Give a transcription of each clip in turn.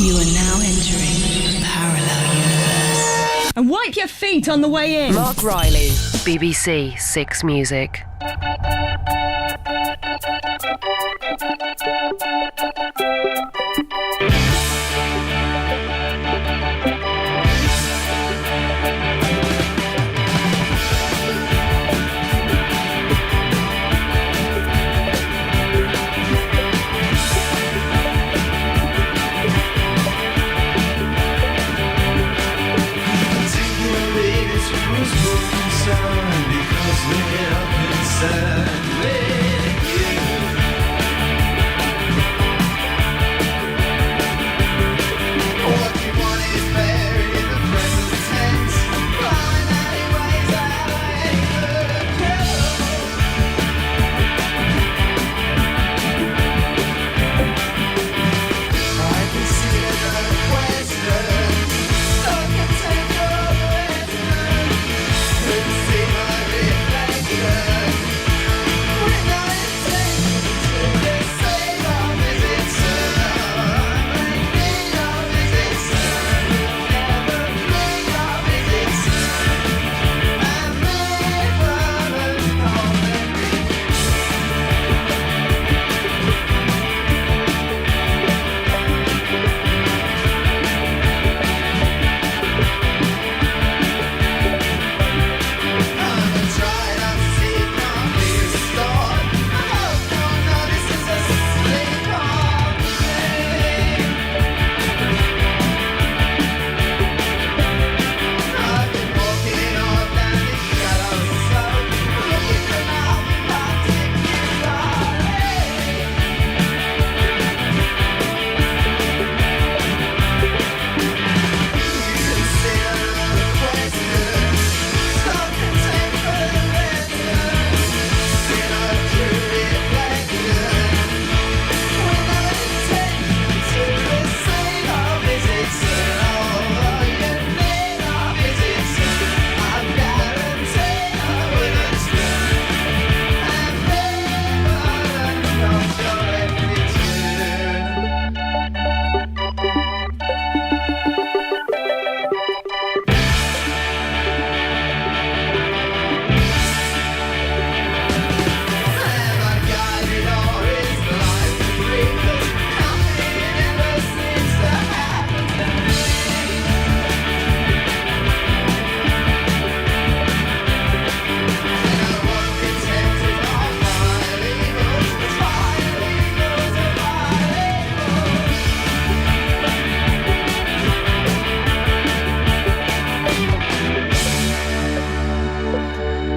You are now entering a parallel universe. And wipe your feet on the way in. Marc Riley, BBC Six Music.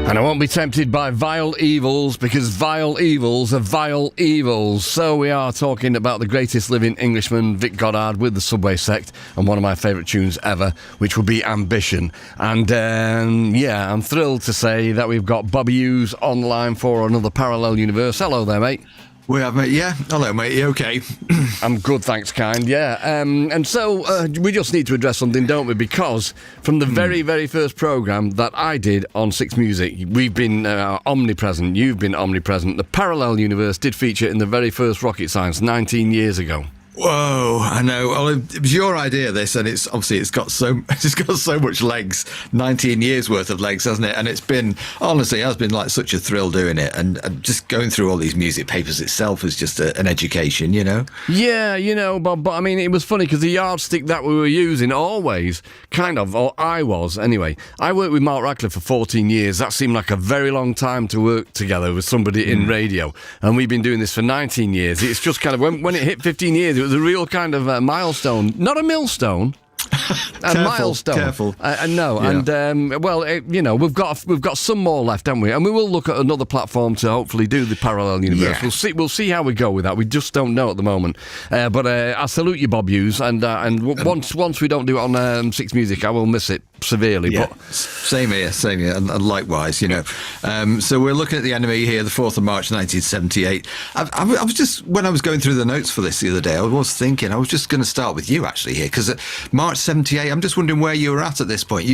And I won't be tempted by vile evils, because vile evils are vile evils. So we are talking about the greatest living Englishman, Vic Goddard, with the Subway Sect, and one of my favourite tunes ever, which would be Ambition. And yeah, I'm thrilled to say that we've got Bobby Hughes online for another parallel universe. Hello there, mate. We have, mate, yeah. Hello, mate, you okay? I'm good, thanks, kind, yeah. And so we just need to address something, don't we? Because from the very, very first programme that I did on Six Music, we've been omnipresent, you've been omnipresent. The parallel universe did feature in the very first Rocket Science 19 years ago. Whoa, I know. Well, it was your idea, this, and it's got so much legs, 19 years worth of legs, hasn't it? And it's been, honestly, it has been like such a thrill doing it, and just going through all these music papers itself is just an education, you know? Yeah, you know, but I mean, it was funny because the yardstick that we were using always, kind of, or I was anyway, I worked with Marc Radcliffe for 14 years. That seemed like a very long time to work together with somebody in radio, and we've been doing this for 19 years. It's just kind of, when it hit 15 years, it was a real kind of milestone, not a millstone. A milestone. Careful. No, yeah. And well, you know, we've got some more left, haven't we? And we will look at another platform to hopefully do the parallel universe. Yeah. We'll see how we go with that. We just don't know at the moment. But I salute you, Bob Hughes, and once we don't do it on Six Music, I will miss it. severely. Yeah, But same here, and likewise, So we're looking at the NME here, the 4th of March, 1978. I was just, when I was going through the notes for this the other day, I was thinking, I was just going to start with you actually here, because at March 78, I'm just wondering where you were at this point.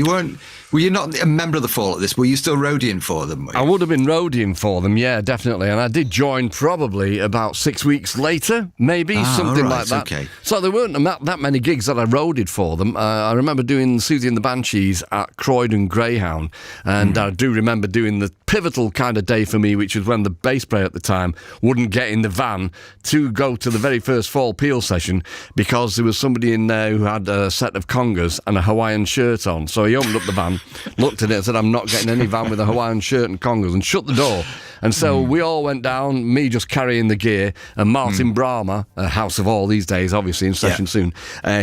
Were you not a member of the Fall at this? Were you still roadieing for them? I would have been roadieing for them, yeah, definitely. And I did join probably about 6 weeks later, maybe, something like that. Okay. So there weren't that many gigs that I roadied for them. I remember doing Susie and the Banshees at Croydon Greyhound, and I do remember doing the pivotal kind of day for me, which was when the bass player at the time wouldn't get in the van to go to the very first Fall Peel session because there was somebody in there who had a set of congas and a Hawaiian shirt on. So he opened up the van, looked at it and said, I'm not getting any van with a Hawaiian shirt and congas, and shut the door. And so we all went down, me just carrying the gear, and Martin Brahma, a house of all these days, obviously in session soon,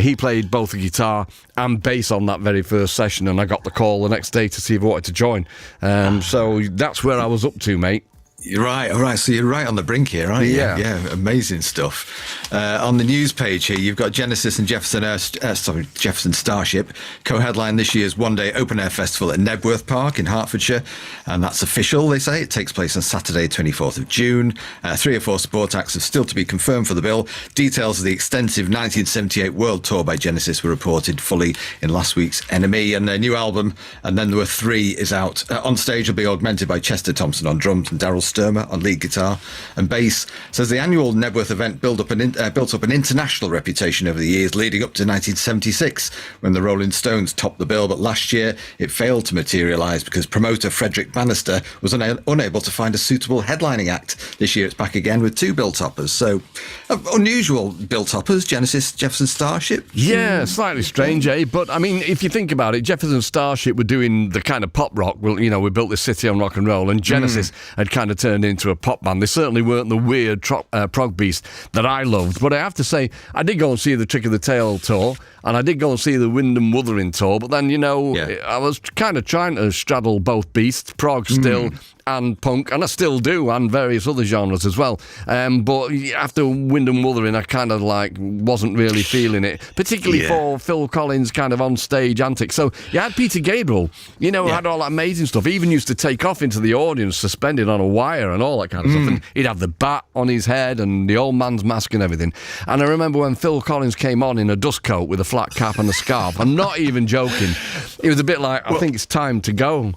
he played both the guitar and bass on that very first session, and I got the call the next day to see if I wanted to join. So that's where I was up to, mate. You're right, all right. So you're right on the brink here, aren't you? Yeah, amazing stuff. On the news page here, you've got Genesis and Jefferson Starship co-headline this year's one-day open-air festival at Nebworth Park in Hertfordshire, and that's official, they say. It takes place on Saturday, 24th of June. 3 or 4 support acts are still to be confirmed for the bill. Details of the extensive 1978 world tour by Genesis were reported fully in last week's NME, and their new album, And Then There Were Three, is out. On stage will be augmented by Chester Thompson on drums and Daryl Sturmer on lead guitar and bass. Says the annual Nebworth event built up an international reputation over the years leading up to 1976 when the Rolling Stones topped the bill, but last year it failed to materialise because promoter Frederick Bannister was unable to find a suitable headlining act. This year it's back again with 2 bill toppers. So unusual bill toppers, Genesis, Jefferson Starship. Yeah, slightly strange, eh? But I mean, if you think about it, Jefferson Starship were doing the kind of pop rock. Well, we built this city on rock and roll, and Genesis had kind of turned into a pop band. They certainly weren't the weird prog beast that I loved. But I have to say, I did go and see the Trick of the Tail tour, and I did go and see the Wyndham Wuthering tour, but then, I was kind of trying to straddle both beasts, prog still, and punk, and I still do, and various other genres as well. But after Wyndham Wuthering, I kind of wasn't really feeling it, particularly for Phil Collins' kind of on-stage antics. So you had Peter Gabriel, who had all that amazing stuff. He even used to take off into the audience, suspended on a wire and all that kind of stuff. And he'd have the bat on his head and the old man's mask and everything. And I remember when Phil Collins came on in a dust coat with a flat cap and a scarf. I'm not even joking. It was a bit like, I think it's time to go.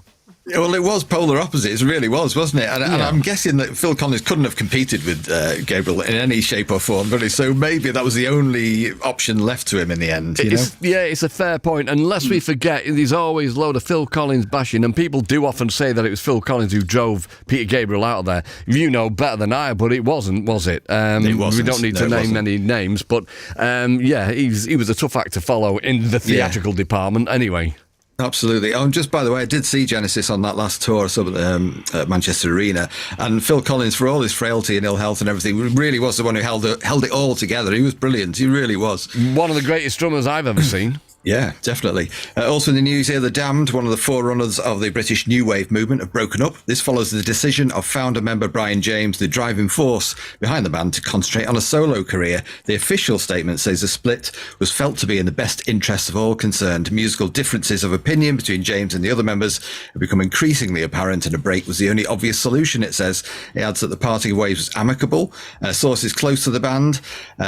Well, it was polar opposites, it really was, wasn't it? And I'm guessing that Phil Collins couldn't have competed with Gabriel in any shape or form, really. So maybe that was the only option left to him in the end. Yeah, it's a fair point. Unless we forget, there's always a load of Phil Collins bashing, and people do often say that it was Phil Collins who drove Peter Gabriel out of there. You know better than I, but it wasn't, was it? It wasn't. We don't need to name any names, but he was a tough act to follow in the theatrical department anyway. Absolutely. Just by the way, I did see Genesis on that last tour at Manchester Arena, and Phil Collins, for all his frailty and ill health and everything, really was the one who held it all together. He was brilliant. He really was. One of the greatest drummers I've ever seen. Yeah, definitely. Also in the news here, The Damned, one of the forerunners of the British New Wave movement, have broken up. This follows the decision of founder member Brian James, the driving force behind the band, to concentrate on a solo career. The official statement says the split was felt to be in the best interests of all concerned. Musical differences of opinion between James and the other members have become increasingly apparent, and a break was the only obvious solution, it says. It adds that the parting of ways was amicable. Sources close to the band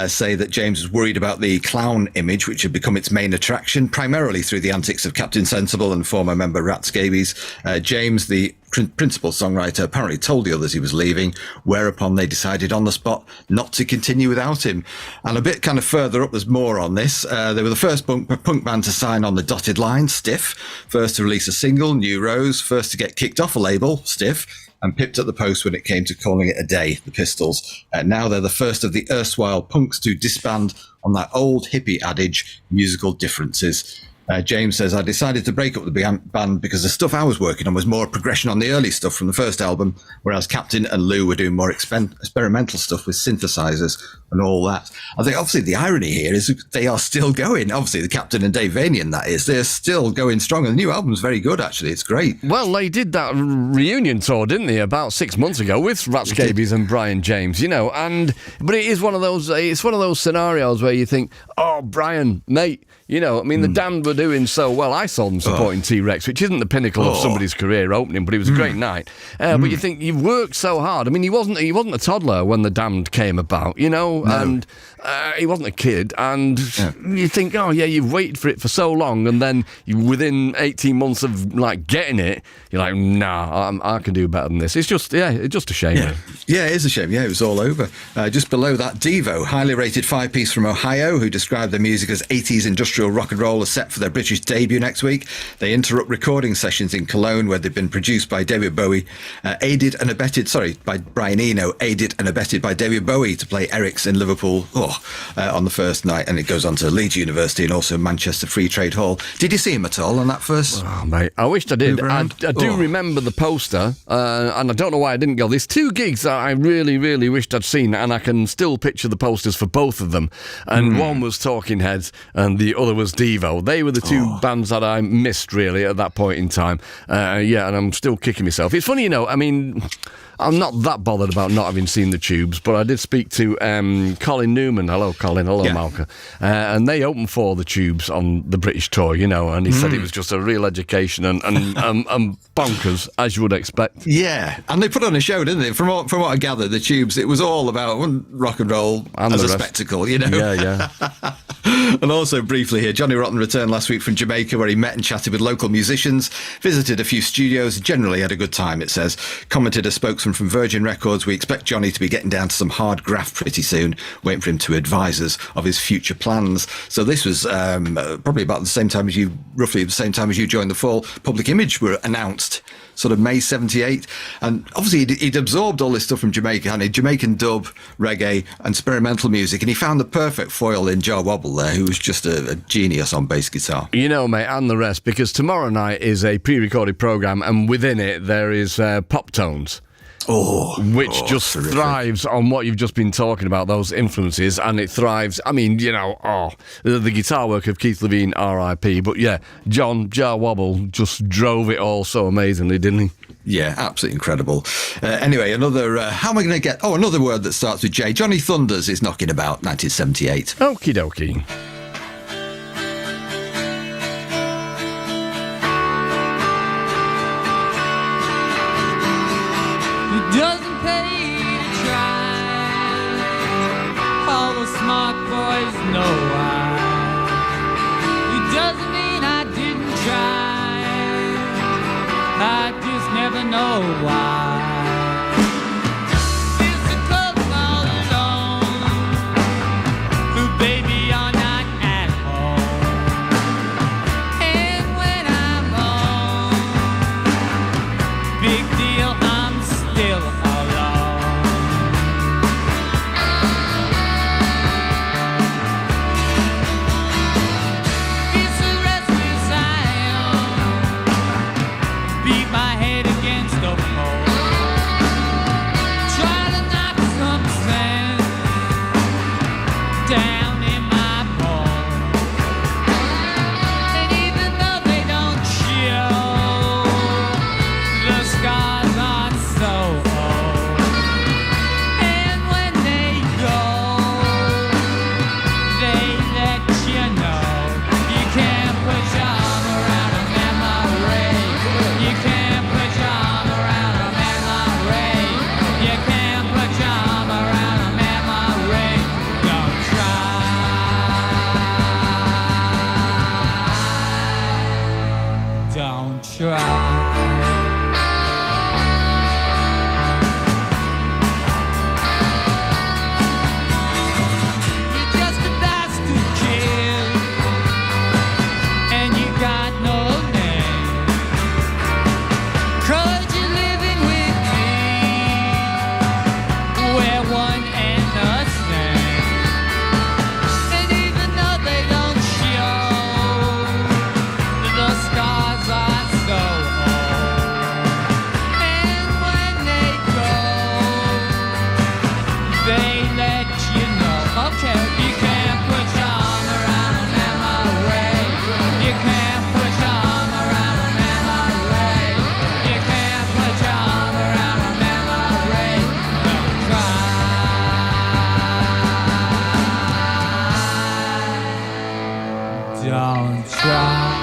say that James was worried about the clown image, which had become its main attraction, primarily through the antics of Captain Sensible and former member Rat Scabies. James, the principal songwriter, apparently told the others he was leaving, whereupon they decided on the spot not to continue without him. And a bit kind of further up, there's more on this. They were the first punk band to sign on the dotted line, Stiff, first to release a single, New Rose, first to get kicked off a label, Stiff, and pipped at the post when it came to calling it a day, the Pistols. Now they're the first of the erstwhile punks to disband on that old hippie adage, musical differences. James says, I decided to break up the band because the stuff I was working on was more progression on the early stuff from the first album, whereas Captain and Lou were doing more experimental stuff with synthesizers. and all that. I think obviously the irony here is they are still going. Obviously the Captain and Dave Vanian, that is, they're still going strong. And the new album's very good, actually. It's great. Well, they did that reunion tour, didn't they, about 6 months ago with Rat Scabies and Brian James, you know. But it is one of those. It's one of those scenarios where you think, oh, Brian, mate. You know, I mean, the Damned were doing so well. I saw them supporting T-Rex, which isn't the pinnacle of somebody's career opening, but it was a great night. But you think, you've worked so hard. I mean, he wasn't a toddler when the Damned came about, you know, and he wasn't a kid. And you think, oh, yeah, you've waited for it for so long, and then within 18 months of, like, getting it, you're like, nah, I can do better than this. It's just a shame. Yeah, it is a shame. Yeah, it was all over. Just below that, Devo, highly rated 5-piece from Ohio, who described their music as 80s industrial rock and roll, are set for their British debut next week. They interrupt recording sessions in Cologne, where they've been produced by David Bowie, aided and abetted by Brian Eno, aided and abetted by David Bowie to play Eric's in Liverpool on the first night, and it goes on to Leeds University and also Manchester Free Trade Hall. Did you see him at all on that first? Oh, mate, I wished I did. I do remember the poster, and I don't know why I didn't go. There's 2 gigs that I really, really wished I'd seen, and I can still picture the posters for both of them. And one was Talking Heads, and the other was Devo. They were the 2 bands that I missed, really, at that point in time. And I'm still kicking myself. It's funny, you know, I mean, I'm not that bothered about not having seen the Tubes, but I did speak to Colin Newman. Hello, Colin. Hello, Malcolm. And they opened for the Tubes on the British tour, you know, and he said it was just a real education and bonkers, as you would expect. Yeah, and they put on a show, didn't they? From what I gather, the Tubes, it was all about rock and roll and as a spectacle, you know? Yeah. And also, briefly here, Johnny Rotten returned last week from Jamaica, where he met and chatted with local musicians, visited a few studios, generally had a good time, it says. Commented a spokesman from Virgin Records, we expect Johnny to be getting down to some hard graft pretty soon, waiting for him to advise us of his future plans. So this was probably about the same time as you, roughly the same time as you joined the Fall. Public Image were announced, sort of May 78. And obviously he'd absorbed all this stuff from Jamaica, hadn't he? Jamaican dub, reggae and experimental music. And he found the perfect foil in Jar Wobble there, who was just a genius on bass guitar. You know, mate, and the rest, because tomorrow night is a pre-recorded programme, and within it there is Pop Tones. Which just terrific. Thrives on what you've just been talking about, those influences, and it thrives. I mean, you know, the guitar work of Keith Levine, R.I.P. But yeah, Jar Wobble just drove it all so amazingly, didn't he? Yeah, absolutely incredible. Anyway, another, how am I going to get, another word that starts with J. Johnny Thunders is knocking about 1978. Okie dokie. Doesn't pay to try. All the smart boys know why. It doesn't mean I didn't try. I just never know why. It's the clubs all alone. Who, baby, are not at home. And when I'm home, big deal, I'm still alone. It's a restless I am. Beat my head against the pole. Don't try.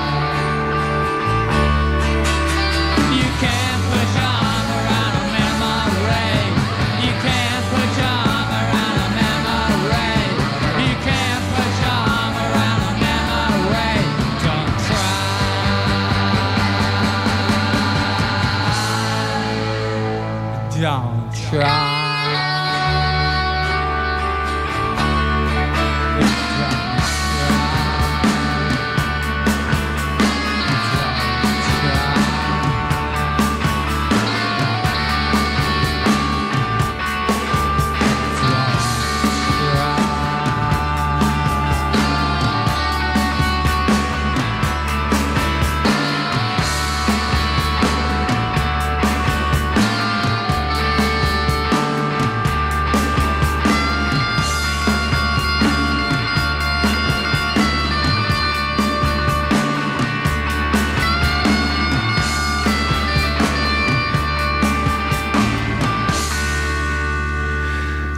You can't put your arm around a memory. You can't put your arm around a memory. You can't put your arm around a memory. Don't try. Don't try.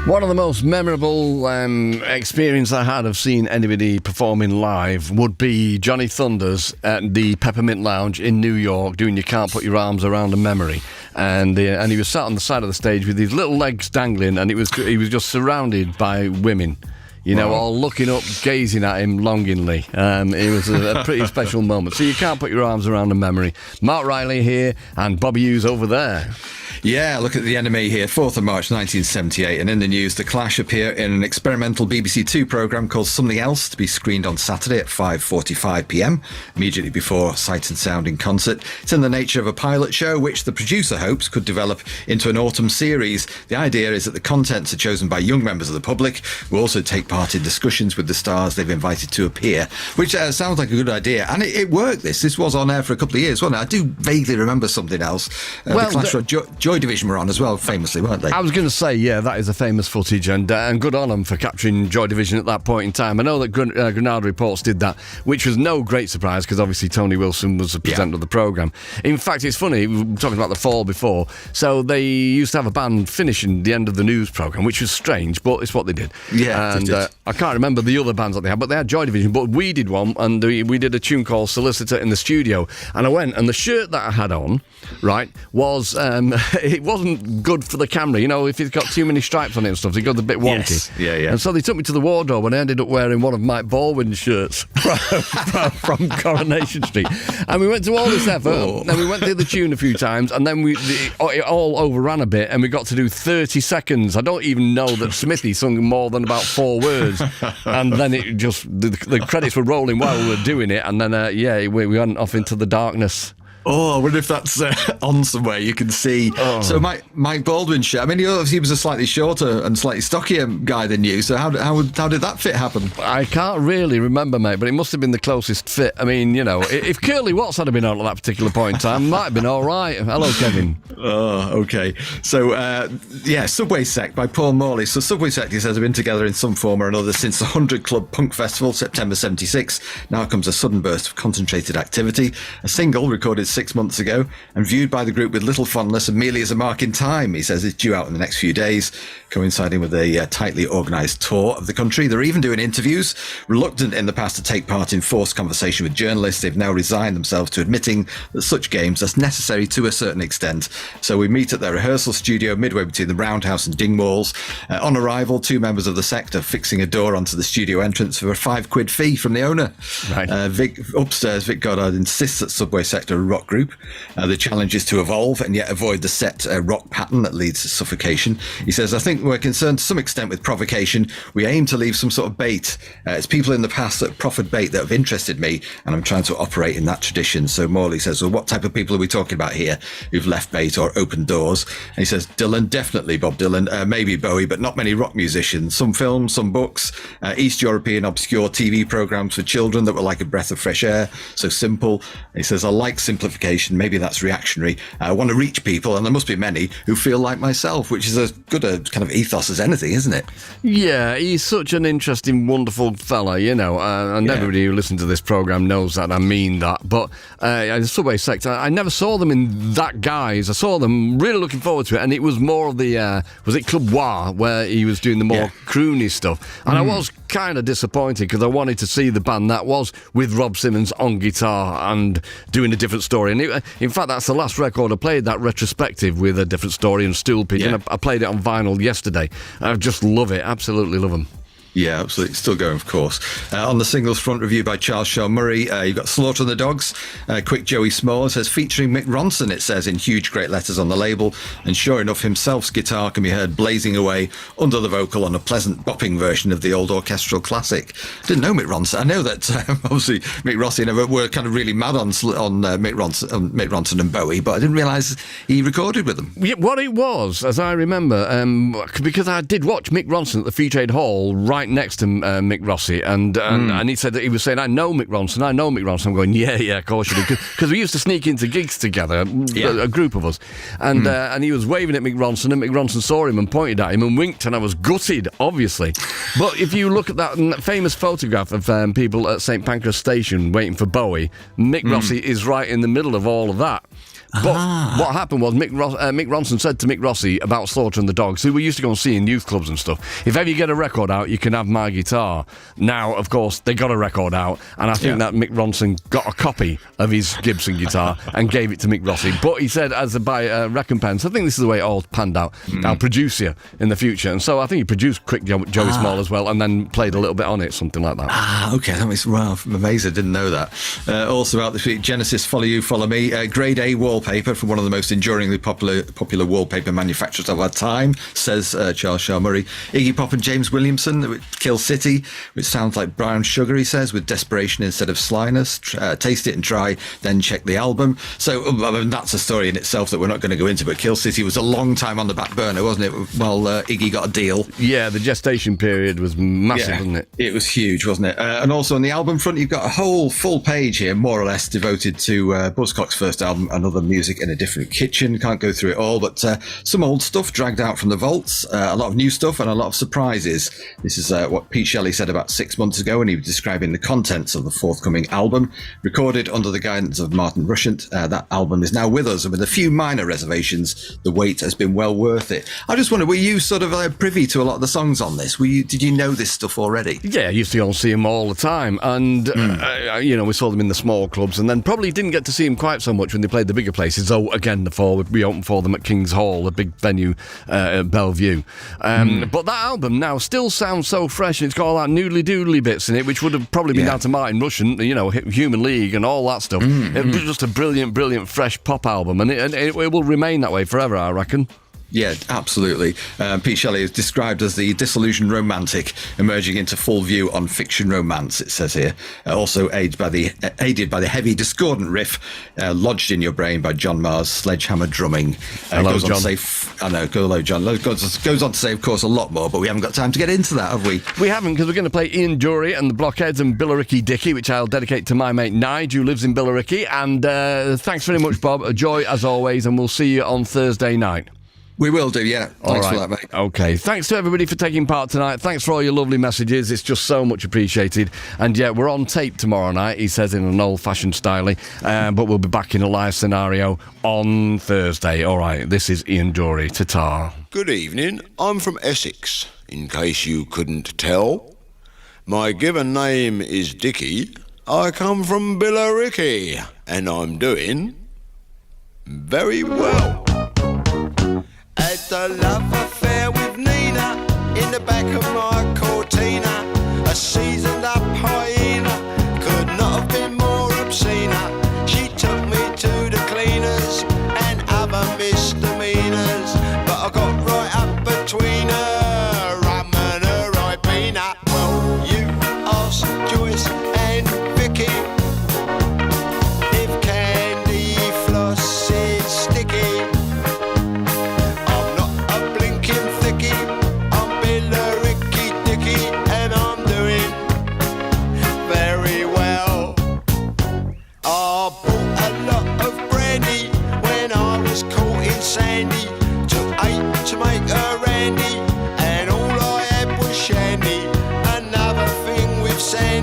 One of the most memorable experience I had of seeing anybody performing live would be Johnny Thunders at the Peppermint Lounge in New York doing You Can't Put Your Arms Around a Memory. And he was sat on the side of the stage with his little legs dangling, and he was just surrounded by women. You know, all looking up, gazing at him longingly. It was a pretty special moment. So You Can't Put Your Arms Around a Memory. Mark Riley here and Bobby Hughes over there. Yeah, look at the NME here, 4th of March 1978, and in the news, The Clash appear in an experimental BBC Two programme called Something Else, to be screened on Saturday at 5:45pm, immediately before Sight and Sound in concert. It's in the nature of a pilot show, which the producer hopes could develop into an autumn series. The idea is that the contents are chosen by young members of the public, who also take part in discussions with the stars they've invited to appear, which sounds like a good idea. And it worked, this was on air for a couple of years, wasn't it? I do vaguely remember Something Else. The Clash were Joy Division were on as well, famously, weren't they? I was going to say, yeah, that is a famous footage, and good on them for capturing Joy Division at that point in time. I know that Granada Reports did that, which was no great surprise because obviously Tony Wilson was the presenter of the programme. In fact, it's funny, we were talking about the Fall before, so they used to have a band finishing the end of the news programme, which was strange, but it's what they did. Yeah, and I can't remember the other bands that they had, but they had Joy Division, but we did one, and we did a tune called Solicitor in the studio, and I went, and the shirt that I had on, right, was, it wasn't good for the camera, you know, if it's got too many stripes on it and stuff, it got a bit wonky. Yes. Yeah. And so they took me to the wardrobe, and I ended up wearing one of Mike Baldwin's shirts from Coronation Street. And we went to all this effort, and we went through the tune a few times, and then it all overran a bit, and we got to do 30 seconds. I don't even know that Smithy sung more than about 4 words, and then it just, the credits were rolling while we were doing it, and then, we went off into the darkness. Oh, I wonder if that's on somewhere you can see. Oh. So Mike Baldwin's shirt, I mean, he obviously was a slightly shorter and slightly stockier guy than you, so how did that fit happen? I can't really remember, mate, but it must have been the closest fit. I mean, you know, if Curly Watts had been on at that particular point in time, it might have been all right. Hello, Kevin. Oh, okay. So, Subway Sect by Paul Morley. So Subway Sect, he says, have been together in some form or another since the 100 Club Punk Festival, September 76. Now comes a sudden burst of concentrated activity. A single recorded 6 months ago and viewed by the group with little fondness and merely as a mark in time. He says it's due out in the next few days, coinciding with a tightly organised tour of the country. They're even doing interviews. Reluctant in the past to take part in forced conversation with journalists, they've now resigned themselves to admitting that such games are necessary to a certain extent. So we meet at their rehearsal studio midway between the Roundhouse and Dingwalls. On arrival, 2 members of the sect are fixing a door onto the studio entrance for a £5 fee from the owner. Right. Upstairs, Vic Goddard insists that Subway Sect are a rock group. The challenge is to evolve and yet avoid the set rock pattern that leads to suffocation. He says, I think we're concerned to some extent with provocation. We aim to leave some sort of bait. It's people in the past that proffered bait that have interested me, and I'm trying to operate in that tradition. So Morley says, well, what type of people are we talking about here who've left bait or opened doors? And he says, Dylan, definitely Bob Dylan, maybe Bowie, but not many rock musicians. Some films, some books, East European obscure TV programs for children that were like a breath of fresh air, so simple. And he says, I like simplification gratification. Maybe that's reactionary. I want to reach people, and there must be many who feel like myself, which is as good a kind of ethos as anything, isn't it? Yeah, he's such an interesting, wonderful fella, and everybody who listens to this programme knows that I mean that. But the Subway Sect, I never saw them in that guise. I saw them really looking forward to it, and it was more of the, was it Club War, where he was doing the more croony stuff. And I was kind of disappointed because I wanted to see the band that was with Rob Simmons on guitar and doing a different story. And in fact, that's the last record I played, that retrospective with a different story and Stool Pigeon. Yeah. I played it on vinyl yesterday. I just love it, absolutely love them. Yeah, absolutely. Still going, of course. On the singles front, review by Charles Shaw Murray, you've got Slaughter and the Dogs. Quick Joey S'more says, featuring Mick Ronson, it says in huge, great letters on the label. And sure enough, himself's guitar can be heard blazing away under the vocal on a pleasant bopping version of the old orchestral classic. Didn't know Mick Ronson. I know that obviously Mick Rossi and I were kind of really mad on Mick Ronson and Bowie, but I didn't realise he recorded with them. Yeah, what it was, as I remember, because I did watch Mick Ronson at the Free Trade Hall right next to Mick Rossi, and he said that he was saying, I know Mick Ronson. I'm going, yeah, of course you do, because we used to sneak into gigs together, a group of us, and he was waving at Mick Ronson, and Mick Ronson saw him and pointed at him and winked, and I was gutted, obviously. But if you look at that famous photograph of people at St Pancras Station waiting for Bowie, Mick Rossi is right in the middle of all of that. But what happened was Mick Ronson said to Mick Rossi about Slaughter and the Dogs, who we used to go and see in youth clubs and stuff, if ever you get a record out, you can have my guitar. Now, of course, they got a record out, and I think that Mick Ronson got a copy of his Gibson guitar and gave it to Mick Rossi. But he said, as by recompense, I think this is the way it all panned out, I'll produce you in the future. And so I think he produced Quick Joey Small as well, and then played a little bit on it, something like that. Okay, that makes, wow, amazing, didn't know that. Also out this week, Genesis, Follow You, Follow Me, Grade A wallpaper from one of the most enduringly popular wallpaper manufacturers of our time, says Charles Shaw Murray. Iggy Pop and James Williamson with Kill City, which sounds like brown sugar, he says, with desperation instead of slyness. Taste it and try, then check the album. So I mean, that's a story in itself that we're not going to go into, but Kill City was a long time on the back burner, wasn't it? While Iggy got a deal. Yeah, the gestation period was massive, wasn't it? It was huge, wasn't it? And also on the album front, you've got a whole full page here, more or less, devoted to Buzzcock's first album, Another Music in a Different Kitchen. Can't go through it all, but some old stuff dragged out from the vaults, a lot of new stuff and a lot of surprises. This is what Pete Shelley said about 6 months ago when he was describing the contents of the forthcoming album. Recorded under the guidance of Martin Rushent, that album is now with us, and with a few minor reservations, the wait has been well worth it. I just wonder, were you sort of privy to a lot of the songs on this? Did you know this stuff already? Yeah, I used to go and see them all the time, and we saw them in the small clubs, and then probably didn't get to see them quite so much when they played the bigger places. Though again, we opened for them at King's Hall, a big venue at Bellevue. But that album now still sounds so fresh, and it's got all that noodly doodly bits in it, which would have probably been down to Martin Rushent, Human League and all that stuff. It was just a brilliant, fresh pop album, and it will remain that way forever, I reckon. Yeah, absolutely. Pete Shelley is described as the disillusioned romantic emerging into full view on fiction romance, it says here. Also aided by the heavy discordant riff lodged in your brain by John Marr's sledgehammer drumming. Hello, John. Hello, John. Goes on to say, of course, a lot more, but we haven't got time to get into that, have we? We haven't, because we're going to play Ian Dury and the Blockheads and Billericay Dickie, which I'll dedicate to my mate Nige, who lives in Billericay. And thanks very much, Bob. A joy, as always, and we'll see you on Thursday night. We will do, yeah. Thanks for that, mate. Okay. Thanks to everybody for taking part tonight. Thanks for all your lovely messages. It's just so much appreciated. And yeah, we're on tape tomorrow night, he says in an old-fashioned style. But we'll be back in a live scenario on Thursday. All right, this is Ian Dury. Ta-ta. Good evening. I'm from Essex, in case you couldn't tell. My given name is Dickie. I come from Billericay, and I'm doing very well. Had a love affair with Nina in the back of my Cortina. A seasoned up hyena could not have been more obscene. She took me to the cleaners and other misdemeanors, but I got right up between her, rum and her Ribena. Well, you asked Joyce and Vicky if candy floss is sticky. I bought a lot of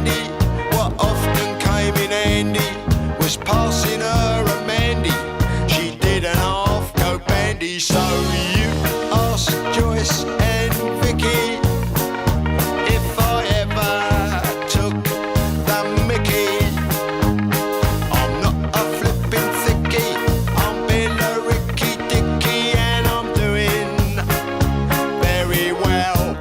candy. What often came in handy was passing her a Mandy. She did an half go bandy. So you ask Joyce and Vicky if I ever took the Mickey. I'm not a flippin' thickie, I'm Bill Ricky Dicky, and I'm doing very well.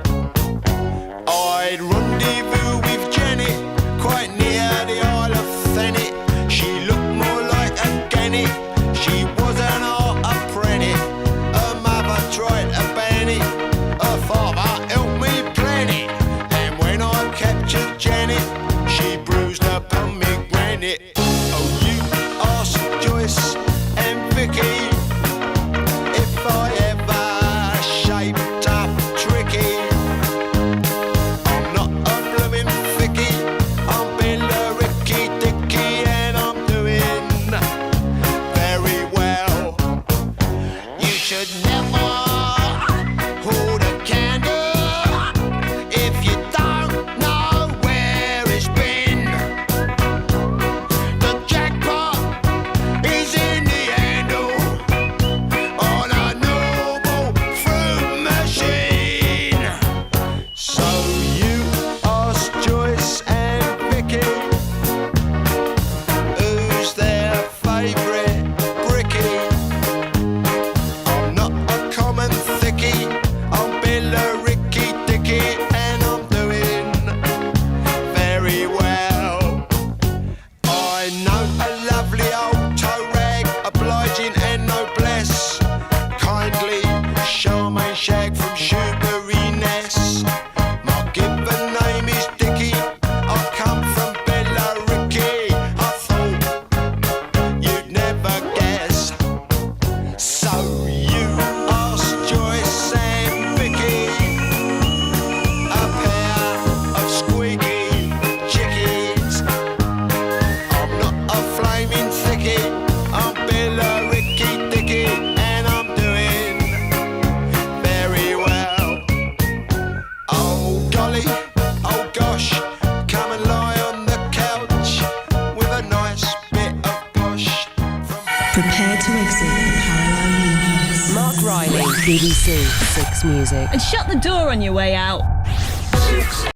I'd rendezvous with Janet quite near the Isle of Thanet. She looked more like a gannet. She was an art apprentice. Her mother tried to ban it. Her father helped me plan it. And when I captured Janet, she bruised up on me granite. Oh, you ask Joyce and Vicky if I ever shaped up tricky. I'm not a bloomin' thickie, I'm Bill Ricky Dicky, and I'm doing very well. You should never hold a candle if you don't know where it's been. The jackpot is in the handle on a noble fruit machine. So you ask Joyce and Vicky who's their favourite bricky. I'm not a common thickie, I'm Bill Ricky Dicky, and I'm doing very well. I know a lovely old toe rag, obliging and noblesse, kindly Charmaine Shag from Shoebury Ness. My given name is Dicky, I come from Ricky. I thought you'd never guess. So you ask Joyce and Vicky, a pair of squeaky chickies. I'm not a flaming thickie, I'm Bill Ricky Dicky, and I'm doing very well. Oh golly, oh gosh, come and lie on the couch with a nice bit of posh from Prepare to exit the parallel universe. Mark Riley, BBC 6 Music. And shut the door on your way out.